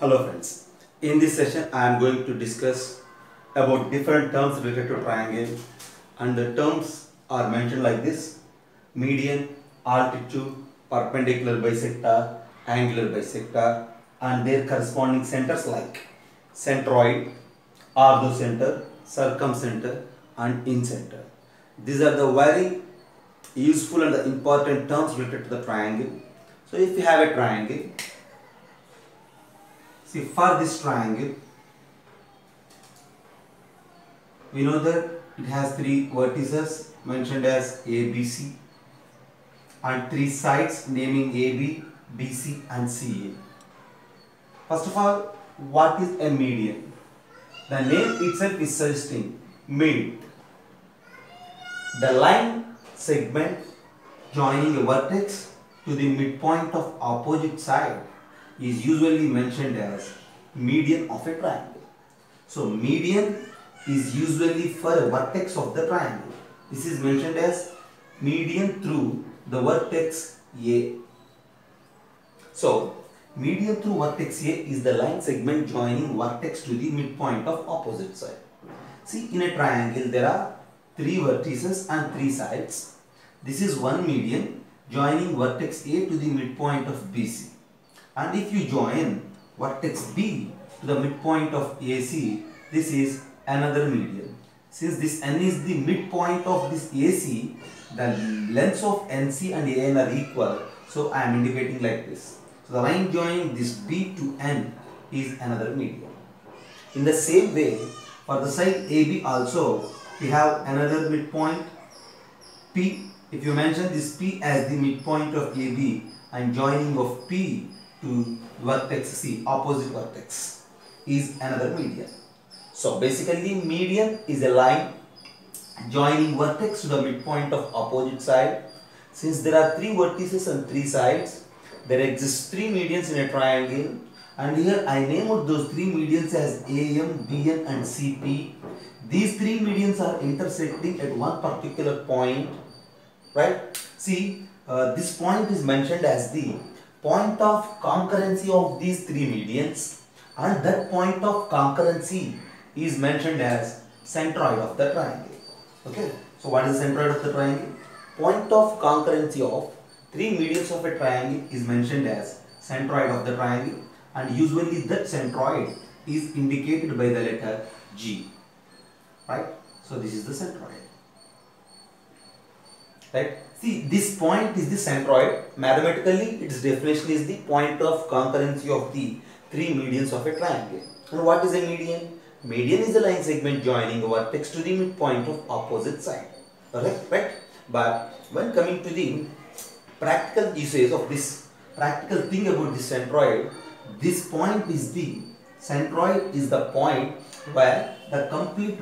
Hello friends, in this session I am going to discuss about different terms related to triangle, and the terms are mentioned like this: median, altitude, perpendicular bisector, angular bisector, and their corresponding centers like centroid, orthocenter, circumcenter and incenter. These are the very useful and the important terms related to the triangle. So if you have a triangle, see, for this triangle, we know that it has three vertices mentioned as A, B, C, and three sides naming AB, BC and CA. First of all, what is a median? The name itself is suggesting mid. The line segment joining a vertex to the midpoint of opposite side is usually mentioned as median of a triangle. So median is usually for a vertex of the triangle. This is mentioned as median through the vertex A. So median through vertex A is the line segment joining vertex to the midpoint of opposite side. See, in a triangle there are three vertices and three sides. This is one median joining vertex A to the midpoint of BC. And if you join vertex B to the midpoint of AC, this is another median. Since this N is the midpoint of this AC, the lengths of NC and AN are equal, so I am indicating like this. So the line joining this B to N is another median. In the same way, for the side AB also, we have another midpoint P. If you mention this P as the midpoint of AB and joining of P to vertex C, opposite vertex, is another median. So basically median is a line joining vertex to the midpoint of opposite side. Since there are three vertices and three sides, there exists three medians in a triangle, and here I name out those three medians as AM, BN and CP. These three medians are intersecting at one particular point, right? See, this point is mentioned as the point of concurrency of these three medians, and that point of concurrency is mentioned as centroid of the triangle. Okay, so what is the centroid of the triangle? Point of concurrency of three medians of a triangle is mentioned as centroid of the triangle, and usually that centroid is indicated by the letter G, right? So this is the centroid, right? See, this point is the centroid. Mathematically, its definition is the point of concurrency of the three medians of a triangle. And what is a median? Median is the line segment joining a vertex to the midpoint of opposite side. Alright, right? But when coming to the practical usage of this, practical thing about this centroid, this point is the centroid is the point where the complete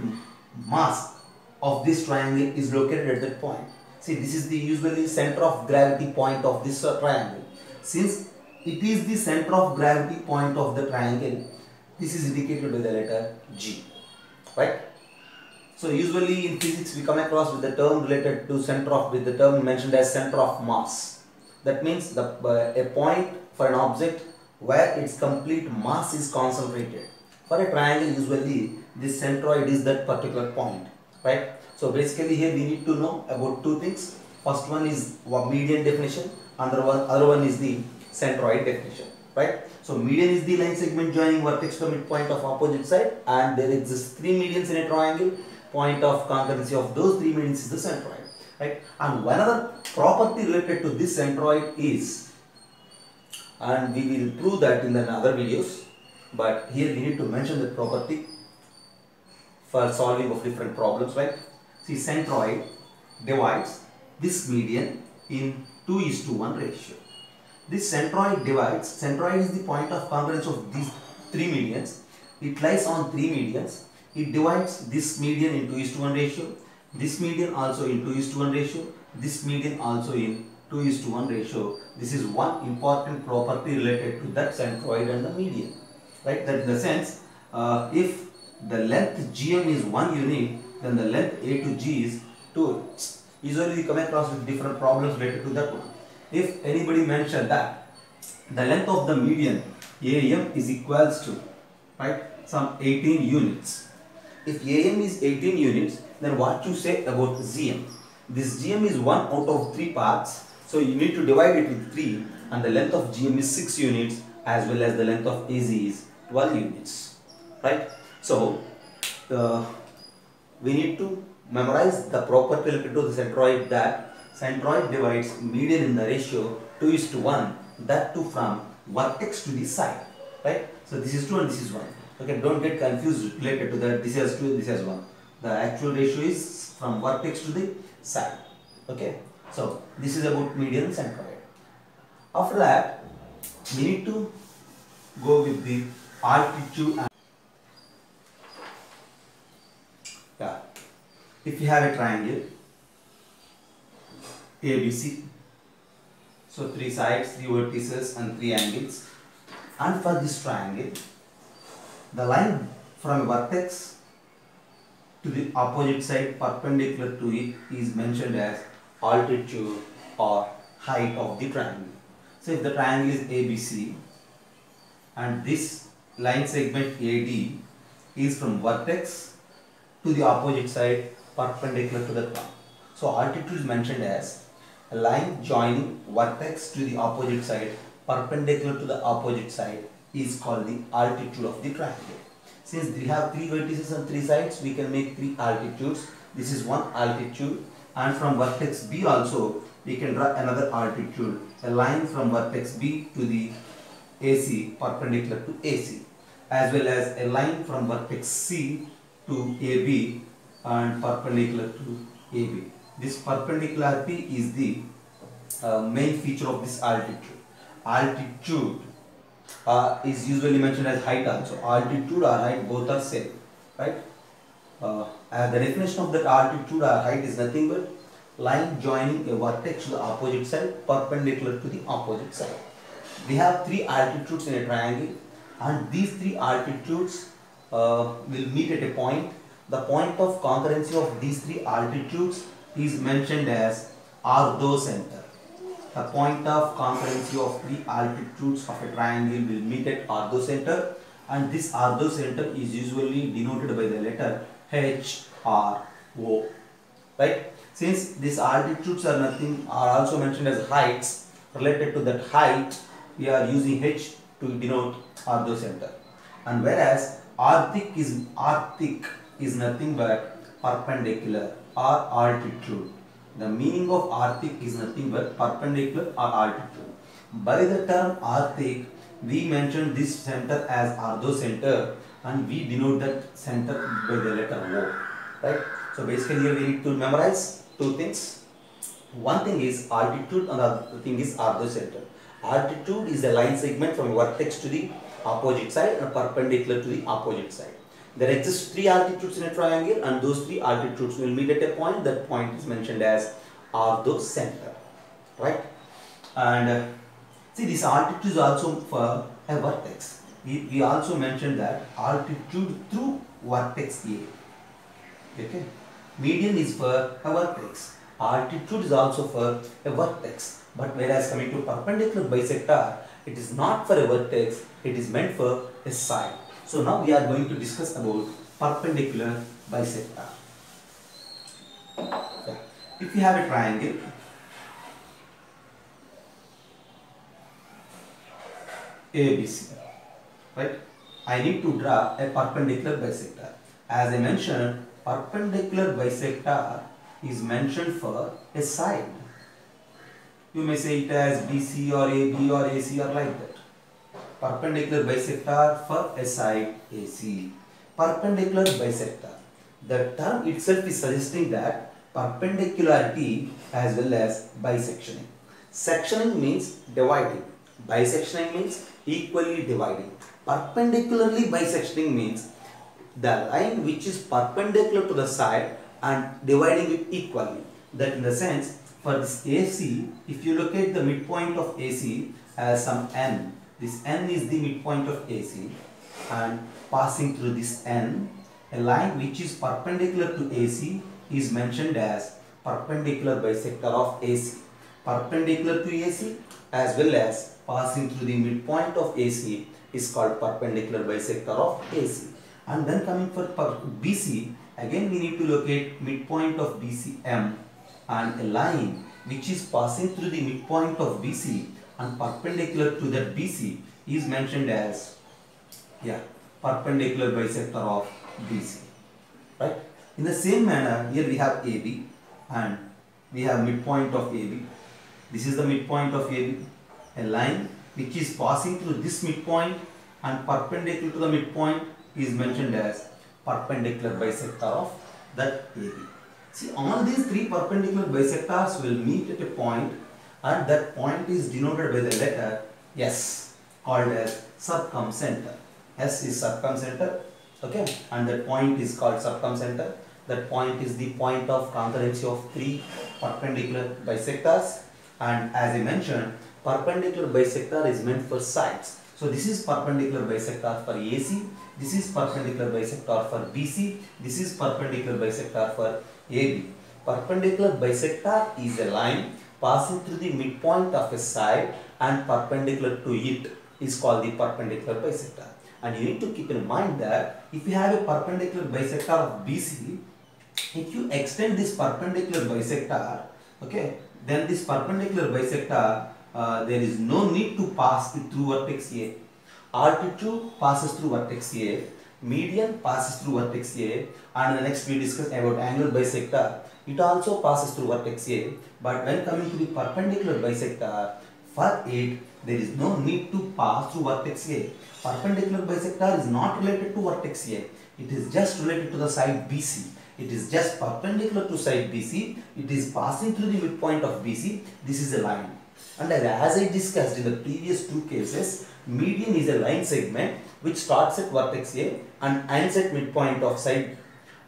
mass of this triangle is located at that point. See, this is the usually center of gravity point of this triangle. Since it is the center of gravity point of the triangle, this is indicated by the letter G, right? So usually in physics we come across with the term related to with the term mentioned as center of mass. That means a point for an object where its complete mass is concentrated. For a triangle, usually this centroid is that particular point, right? So basically here we need to know about two things. First one is median definition, other one is the centroid definition, right? So median is the line segment joining vertex to midpoint of opposite side, and there exists three medians in a triangle. Point of concurrency of those three medians is the centroid, right? And one other property related to this centroid is, and we will prove that in the other videos, but here we need to mention the property for solving of different problems, right? See, centroid divides this median in 2:1 ratio. This centroid is the point of concurrence of these three medians. It lies on three medians. It divides this median in 2:1 ratio, this median also in 2:1 ratio, this median also in 2:1 ratio. This is one important property related to that centroid and the median, right? That in the sense, if the length GM is 1 unit, then the length A to G is 2 units. Usually we come across with different problems related to that one. If anybody mentioned that the length of the median AM is equals to, right, some 18 units. If AM is 18 units, then what you say about GM? This GM is 1 out of 3 parts, so you need to divide it with 3, and the length of GM is 6 units as well as the length of AC is 12 units, right? So we need to memorize the property related to the centroid, that centroid divides median in the ratio 2:1, that too from vertex to the side, right? So this is 2 and this is 1. Okay, don't get confused related to that. This has 2, this has 1. The actual ratio is from vertex to the side. Okay, so this is about median and centroid. After that, we need to go with the altitude and if you have a triangle ABC, so 3 sides, 3 vertices and 3 angles, and for this triangle the line from a vertex to the opposite side perpendicular to it is mentioned as altitude or height of the triangle. So if the triangle is ABC and this line segment AD is from vertex to the opposite side perpendicular to the top. So altitude is mentioned as a line joining vertex to the opposite side perpendicular to the opposite side is called the altitude of the triangle. Since we have 3 vertices and 3 sides, we can make 3 altitudes. This is one altitude, and from vertex B also we can draw another altitude, a line from vertex B to the AC perpendicular to AC, as well as a line from vertex C to AB and perpendicular to AB. This perpendicularity is the main feature of this altitude. Altitude is usually mentioned as height also. Altitude or height both are same, right? The definition of that altitude or height is nothing but line joining a vertex to the opposite side perpendicular to the opposite side. We have 3 altitudes in a triangle, and these 3 altitudes will meet at a point. The point of concurrency of these 3 altitudes is mentioned as orthocenter. The point of concurrency of 3 altitudes of a triangle will meet at orthocenter, and this orthocenter is usually denoted by the letter H or O, right? Since these altitudes are also mentioned as heights, related to that height we are using H to denote orthocenter, and whereas orthic is nothing but perpendicular or altitude. The meaning of orthic is nothing but perpendicular or altitude. By the term orthic, we mention this center as orthocenter, and we denote that center by the letter O, right? So basically here we need to memorize 2 things. One thing is altitude and the other thing is orthocenter. Altitude is a line segment from vertex to the opposite side and perpendicular to the opposite side. There exist 3 altitudes in a triangle, and those 3 altitudes will meet at a point. That point is mentioned as orthocenter, right? And see, this altitude is also for a vertex. We also mentioned that altitude through vertex A. Okay, median is for a vertex. Altitude is also for a vertex. But whereas coming to perpendicular bisector, it is not for a vertex. It is meant for a side. So now we are going to discuss about perpendicular bisector. If you have a triangle, ABC, right? I need to draw a perpendicular bisector. As I mentioned, perpendicular bisector is mentioned for a side. You may say it as BC or AB or AC or like that. Perpendicular bisector for a side AC. Perpendicular bisector. The term itself is suggesting that perpendicularity as well as bisectioning. Sectioning means dividing. Bisectioning means equally dividing. Perpendicularly bisectioning means the line which is perpendicular to the side and dividing it equally. That in the sense, for this AC, if you look at the midpoint of AC as some N, this N is the midpoint of AC, and passing through this N, a line which is perpendicular to AC is mentioned as perpendicular bisector of AC. Perpendicular to AC as well as passing through the midpoint of AC is called perpendicular bisector of AC. And then coming for BC, again we need to locate midpoint of BCM, and a line which is passing through the midpoint of BC and perpendicular to that BC is mentioned as perpendicular bisector of BC. Right? In the same manner, here we have AB and we have midpoint of AB. This is the midpoint of AB. A line which is passing through this midpoint and perpendicular to the midpoint is mentioned as perpendicular bisector of that AB. See, all these three perpendicular bisectors will meet at a point, and that point is denoted by the letter S, called as circumcenter. S is circumcenter, okay, and that point is called circumcenter. That point is the point of concurrency of three perpendicular bisectors, and as I mentioned, perpendicular bisector is meant for sides. So this is perpendicular bisector for AC, this is perpendicular bisector for BC, this is perpendicular bisector for AB. Perpendicular bisector is a line passing through the midpoint of a side and perpendicular to it is called the perpendicular bisector. And you need to keep in mind that if you have a perpendicular bisector of BC, if you extend this perpendicular bisector, okay, then this perpendicular bisector, there is no need to pass through vertex A. Altitude passes through vertex A, median passes through vertex A, and the next we discuss about angular bisector. It also passes through vertex A, but when coming to the perpendicular bisector, for it there is no need to pass through vertex A. Perpendicular bisector is not related to vertex A. It is just related to the side BC. It is just perpendicular to side BC. It is passing through the midpoint of BC. This is a line. And as I discussed in the previous two cases, median is a line segment which starts at vertex A and ends at midpoint of side.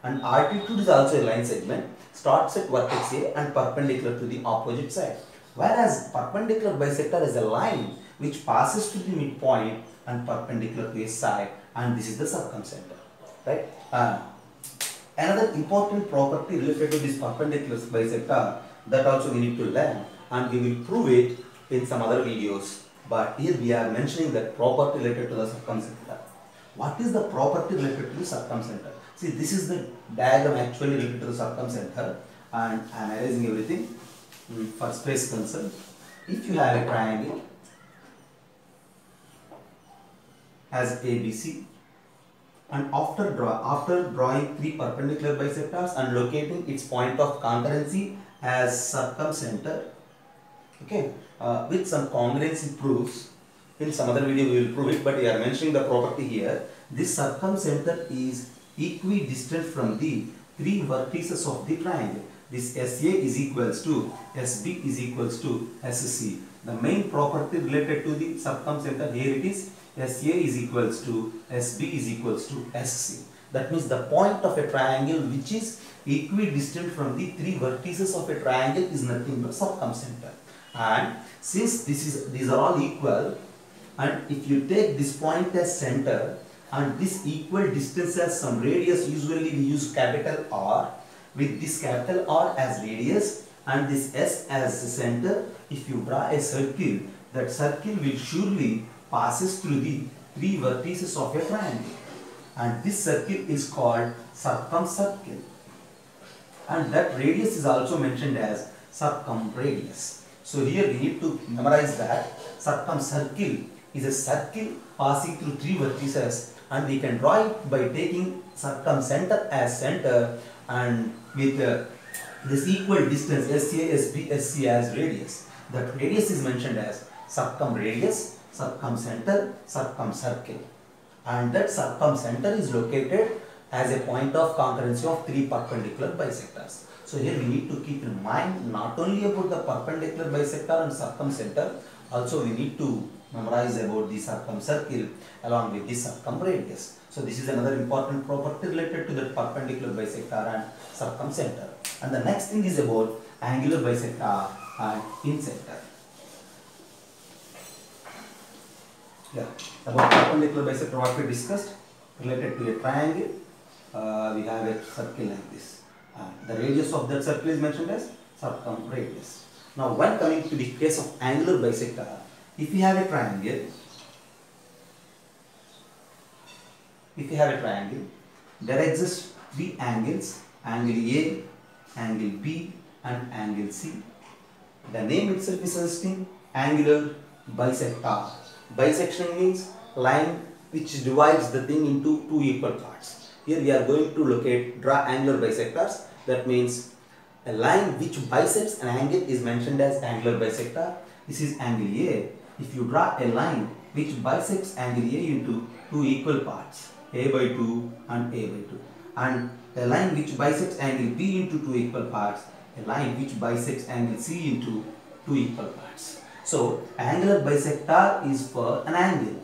And altitude is also a line segment, starts at vertex A and perpendicular to the opposite side. Whereas perpendicular bisector is a line which passes to the midpoint and perpendicular to a side, and this is the circumcenter. Right? Another important property related to this perpendicular bisector that also we need to learn, and we will prove it in some other videos. But here we are mentioning that property related to the circumcenter. What is the property related to the circumcenter? See, this is the diagram actually related to the circumcenter, and I am erasing everything for space concern. If you have a triangle as ABC, and after drawing three perpendicular bisectors and locating its point of concurrency as circumcenter, okay, with some congruency proofs. In some other video we will prove it, but we are mentioning the property here. This circumcenter is equidistant from the three vertices of the triangle. This SA is equals to SB is equals to SC. The main property related to the circumcenter here it is SA is equals to SB is equals to SC. That means the point of a triangle which is equidistant from the three vertices of a triangle is nothing but circumcenter. And since these are all equal, and if you take this point as center and this equal distance as some radius, usually we use capital R, with this capital R as radius and this S as the center, if you draw a circle, that circle will surely passes through the three vertices of a triangle, and this circle is called circumcircle, and that radius is also mentioned as circumradius. So here we need to memorize that circumcircle is a circle passing through three vertices, and we can draw it by taking circumcenter as center and with this equal distance SA, SB, SC as radius. That radius is mentioned as circumradius, circumcenter, circumcircle, and that circumcenter is located as a point of concurrency of three perpendicular bisectors. So here we need to keep in mind not only about the perpendicular bisector and circumcenter, also we need to memorize about the circumcircle along with the circumradius. So this is another important property related to the perpendicular bisector and circumcenter. And the next thing is about angular bisector and insector. Yeah, about perpendicular bisector what we discussed related to a triangle, we have a circle like this. The radius of that circle is mentioned as circumradius. Now when coming to the case of angular bisector, if we have a triangle if you have a triangle, there exist three angles, angle A, angle B and angle C. The name itself is suggesting angular bisector. Bisection means line which divides the thing into two equal parts. Here we are going to draw angular bisectors. That means a line which bisects an angle is mentioned as angular bisector. This is angle A. If you draw a line which bisects angle A into two equal parts, A by 2 and A by 2, and a line which bisects angle B into two equal parts, a line which bisects angle C into two equal parts. So, angular bisector is for an angle.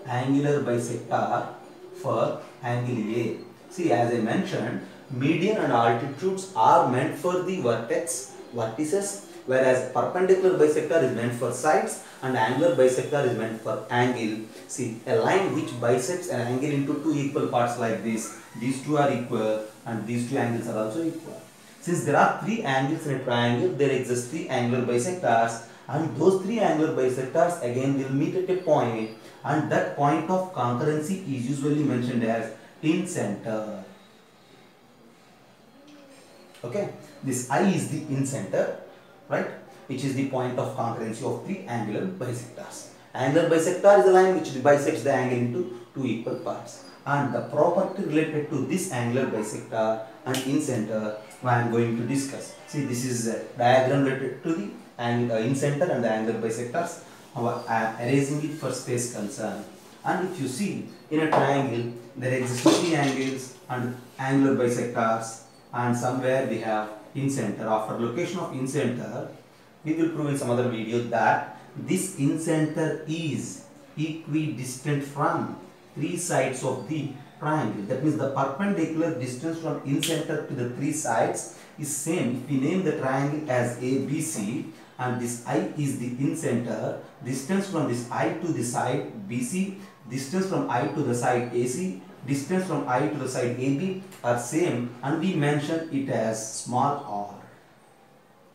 Angular bisector for angle A. See, as I mentioned, median and altitudes are meant for the vertices, whereas perpendicular bisector is meant for sides and angular bisector is meant for angle. See, a line which bisects an angle into two equal parts like this, these two are equal and these two angles are also equal. Since there are three angles in a triangle, there exist three angular bisectors, and those three angular bisectors again will meet at a point, and that point of concurrency is usually mentioned as incenter. Okay, this I is the incenter, right, which is the point of concurrency of three angular bisectors. Angular bisector is a line which bisects the angle into two equal parts, and the property related to this angular bisector and incenter I am going to discuss. See, this is a diagram related to the incenter and the angular bisectors. I am erasing it for space concern. And if you see, in a triangle there exist three angles and angular bisectors, and somewhere we have incenter. After location of incenter, we will prove in some other video that this incenter is equidistant from three sides of the triangle. That means the perpendicular distance from incenter to the three sides is same. If we name the triangle as ABC and this I is the incenter, distance from this I to the side BC, distance from I to the side AC, distance from I to the side AB are same, and we mention it as small r.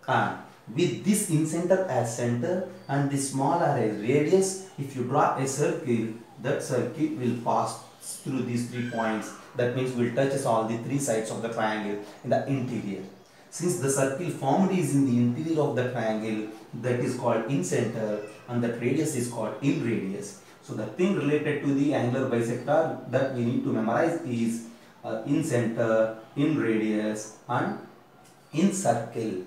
And with this incenter as center and this small r as radius, if you draw a circle, that circle will pass through these 3 points. That means will touches all the three sides of the triangle in the interior. Since the circle formed is in the interior of the triangle, that is called incenter, and that radius is called in radius. So the thing related to the angular bisector that we need to memorize is in center, in radius and in circle.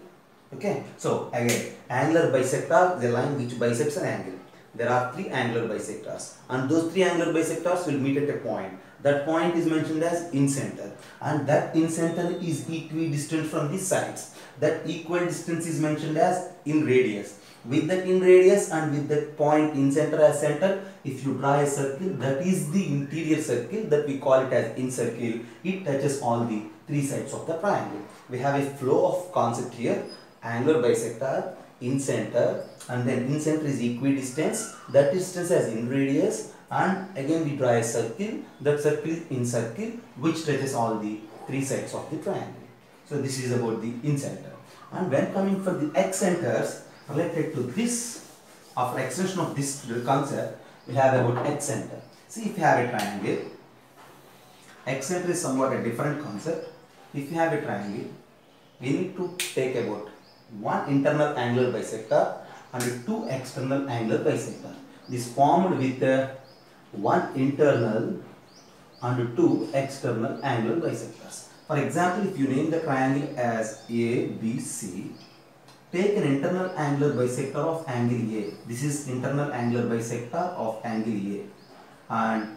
Okay. So again, angular bisector is a line which bisects an angle. There are three angular bisectors, and those three angular bisectors will meet at a point. That point is mentioned as incenter, and that incenter is equidistant from the sides. That equal distance is mentioned as in radius. With that in radius and with that point incenter as center, if you draw a circle, that is the interior circle, that we call it as incircle. It touches all the three sides of the triangle. We have a flow of concept here: angular bisector, incenter, and then incenter is equidistance, that distance as in radius, and again we draw a circle, that circle is incircle, which touches all the three sides of the triangle. So this is about the incenter. And when coming for the excenters related to this, after extension of this concept, we have about excenter. See, if you have a triangle, excenter is somewhat a different concept. If you have a triangle, we need to take about one internal angular bisector and two external angular bisector. This formed with one internal and two external angular bisectors. For example, if you name the triangle as ABC, take an internal angular bisector of angle A. This is internal angular bisector of angle A, and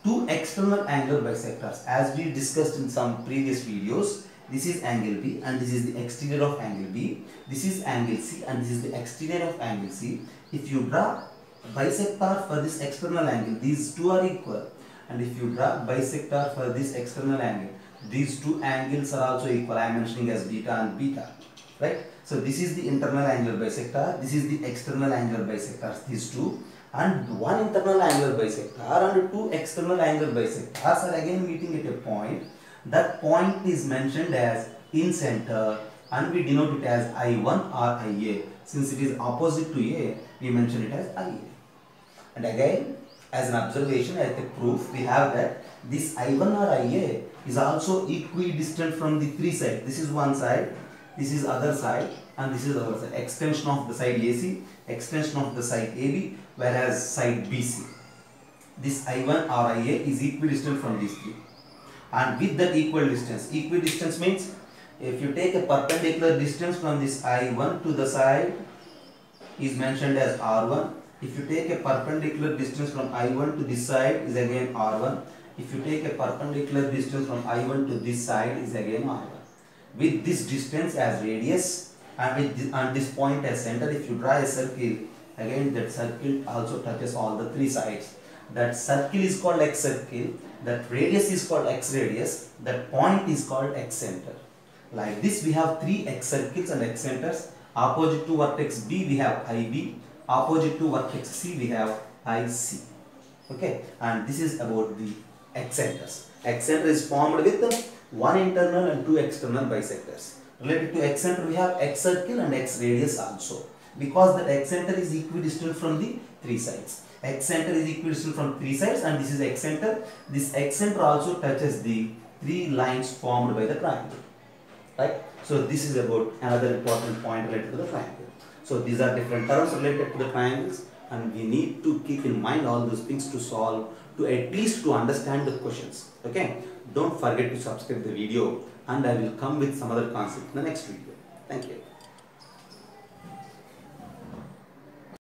two external angular bisectors, as we discussed in some previous videos. This is angle B and this is the exterior of angle B. This is angle C and this is the exterior of angle C. If you draw bisector for this external angle, these two are equal, and if you draw bisector for this external angle, these two angles are also equal. I am mentioning as beta and beta, right? So this is the internal angular bisector, this is the external angular bisectors, these two, and one internal angular bisector and two external angular bisectors are again meeting at a point. That point is mentioned as incenter, and we denote it as I1 or IA. Since it is opposite to A, we mention it as IA. And again, As an observation, as a proof, we have that this I1 or IA is also equidistant from the three sides. This is one side, this is other side, and this is the other side. Extension of the side AC, extension of the side AB, whereas side BC. This I1 or IA is equidistant from these three. And with that equidistance means if you take a perpendicular distance from this I1 to the side is mentioned as R1. If you take a perpendicular distance from I1 to this side is again R1. If you take a perpendicular distance from I1 to this side is again R1. With this distance as radius and with this point as center, if you draw a circle, again that circle also touches all the three sides. That circle is called X circle, that radius is called X radius, that point is called X center. Like this we have three X circles and X centers. Opposite to vertex B we have IB, opposite to vertex C we have IC. Okay, and this is about the X centers. X center is formed with one internal and two external bisectors. Related to X center we have X circle and X radius also, because the X center is equidistant from the three sides. X center is equidistant from three sides and this is X center. This X center also touches the three lines formed by the triangle. Right? So this is about another important point related to the triangle. So these are different terms related to the triangles, and we need to keep in mind all those things to solve, to at least to understand the questions. Okay? Don't forget to subscribe the video, and I will come with some other concept in the next video. Thank you.